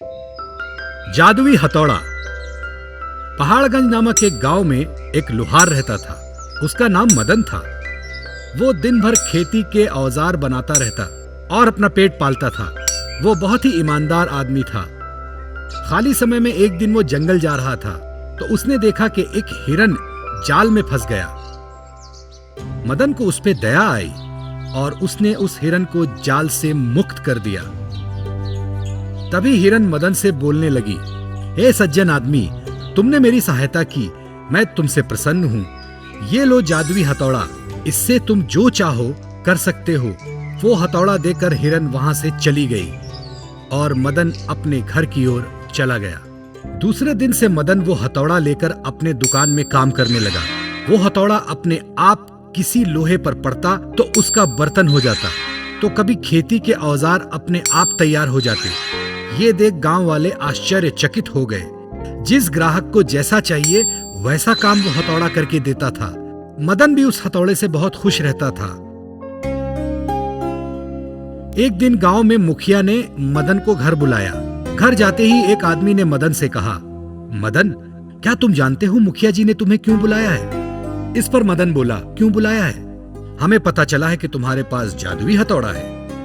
जादुई हथौड़ा। पहाड़गंज नामक एक गांव में एक लोहार रहता था। उसका नाम मदन था। वो दिन भर खेती के औजार बनाता रहता और अपना पेट पालता था। वो बहुत ही ईमानदार आदमी था। खाली समय में एक दिन वो जंगल जा रहा था तो उसने देखा कि एक हिरन जाल में फंस गया। मदन को उस पे दया आई और उसने उस हिरन को जाल से मुक्त कर दिया। तभी हिरन मदन से बोलने लगी, हे सज्जन आदमी, तुमने मेरी सहायता की, मैं तुमसे प्रसन्न हूं। ये लो जादुई हथौड़ा, इससे तुम जो चाहो कर सकते हो। वो हथौड़ा देकर हिरन वहां से चली गई और मदन अपने घर की ओर चला गया। दूसरे दिन से मदन वो हथौड़ा लेकर अपने दुकान में काम करने लगा। वो हथौड़ा अपने आप किसी लोहे पर पड़ता तो उसका बर्तन हो जाता, तो कभी खेती के औजार अपने आप तैयार हो जाते। ये देख गांव वाले आश्चर्यचकित हो गए। जिस ग्राहक को जैसा चाहिए वैसा काम वो हथौड़ा करके देता था। मदन भी उस हथौड़े से बहुत खुश रहता था। एक दिन गांव में मुखिया ने मदन को घर बुलाया। घर जाते ही एक आदमी ने मदन से कहा, मदन, क्या तुम जानते हो मुखिया जी ने तुम्हें क्यों बुलाया है? इस पर मदन बोला, क्यों बुलाया है? हमें पता चला है कि तुम्हारे पास जादुई हथौड़ा है,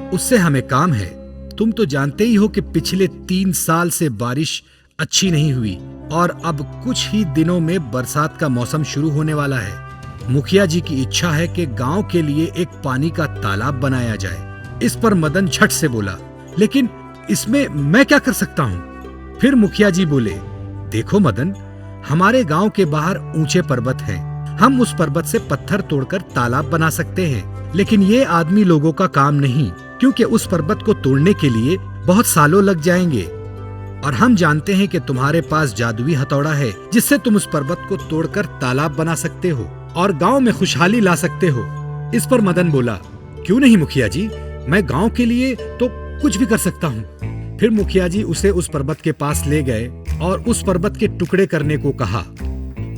उससे हमें काम है। तुम तो जानते ही हो कि पिछले 3 साल से बारिश अच्छी नहीं हुई और अब कुछ ही दिनों में बरसात का मौसम शुरू होने वाला है। मुखिया जी की इच्छा है कि गांव के लिए एक पानी का तालाब बनाया जाए। इस पर मदन झट से बोला, लेकिन इसमें मैं क्या कर सकता हूँ? फिर मुखिया जी बोले, देखो मदन, हमारे गांव के बाहर ऊंचे पर्वत हैं। हम उस पर्वत से पत्थर तोड़कर तालाब बना सकते हैं, लेकिन ये आदमी लोगों का काम नहीं, क्योंकि उस पर्वत को तोड़ने के लिए बहुत सालों लग जाएंगे। और हम जानते हैं कि तुम्हारे पास जादुई हथौड़ा है, जिससे तुम उस पर्वत को तोड़कर तालाब बना सकते हो और गांव में खुशहाली ला सकते हो। इस पर मदन बोला, क्यों नहीं मुखिया जी, मैं गांव के लिए तो कुछ भी कर सकता हूँ। फिर मुखिया जी उसे उस पर्वत के पास ले गए और उस पर्वत के टुकड़े करने को कहा।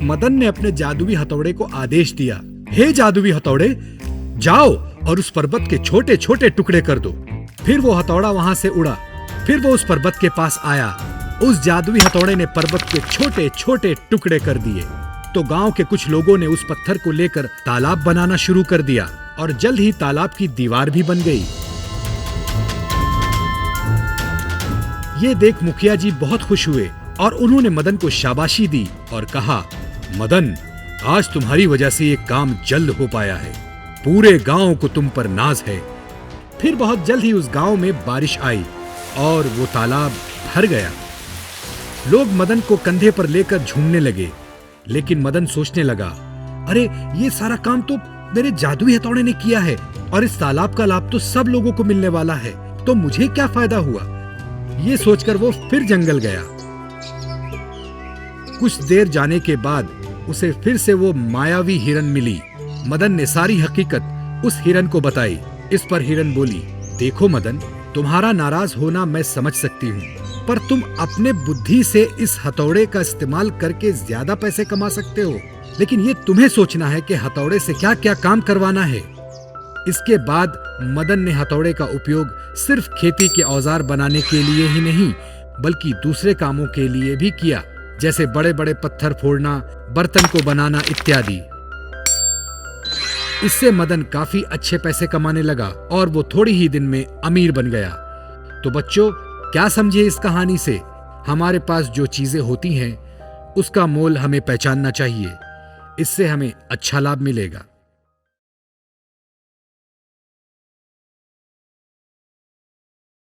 मदन ने अपने जादुई हथौड़े को आदेश दिया, हे जादुई हथौड़े, जाओ और उस पर्वत के छोटे छोटे टुकड़े कर दो। फिर वो हथौड़ा वहां से उड़ा। फिर वो उस पर्वत के पास आया। उस जादुई हथौड़े ने पर्वत के छोटे छोटे टुकड़े कर दिए। तो गांव के कुछ लोगों ने उस पत्थर को लेकर तालाब बनाना शुरू कर दिया और जल्द ही तालाब की दीवार भी बन गई। ये देख मुखिया जी बहुत खुश हुए और उन्होंने मदन को शाबाशी दी और कहा, मदन, आज तुम्हारी वजह से ये काम जल्द हो पाया है। पूरे गांव को तुम पर नाज है। फिर बहुत जल्द ही उस गांव में बारिश आई और वो तालाब भर गया। लोग मदन को कंधे पर लेकर झूमने लगे, लेकिन मदन सोचने लगा, अरे ये सारा काम तो मेरे जादुई हथौड़े ने किया है और इस तालाब का लाभ तो सब लोगों को मिलने वाला है, तो मुझे क्या फायदा हुआ? ये सोचकर वो फिर जंगल गया। कुछ देर जाने के बाद उसे फिर से वो मायावी हिरन मिली। मदन ने सारी हकीकत उस हिरन को बताई। इस पर हिरन बोली, देखो मदन, तुम्हारा नाराज होना मैं समझ सकती हूँ, पर तुम अपने बुद्धि से इस हथौड़े का इस्तेमाल करके ज्यादा पैसे कमा सकते हो, लेकिन ये तुम्हें सोचना है कि हथौड़े से क्या क्या काम करवाना है। इसके बाद मदन ने हथौड़े का उपयोग सिर्फ खेती के औजार बनाने के लिए ही नहीं, बल्कि दूसरे कामों के लिए भी किया, जैसे बड़े बड़े पत्थर फोड़ना, बर्तन को बनाना इत्यादि। इससे मदन काफी अच्छे पैसे कमाने लगा और वो थोड़ी ही दिन में अमीर बन गया। तो बच्चों, क्या समझे इस कहानी से? हमारे पास जो चीजें होती हैं उसका मोल हमें पहचानना चाहिए। इससे हमें अच्छा लाभ मिलेगा।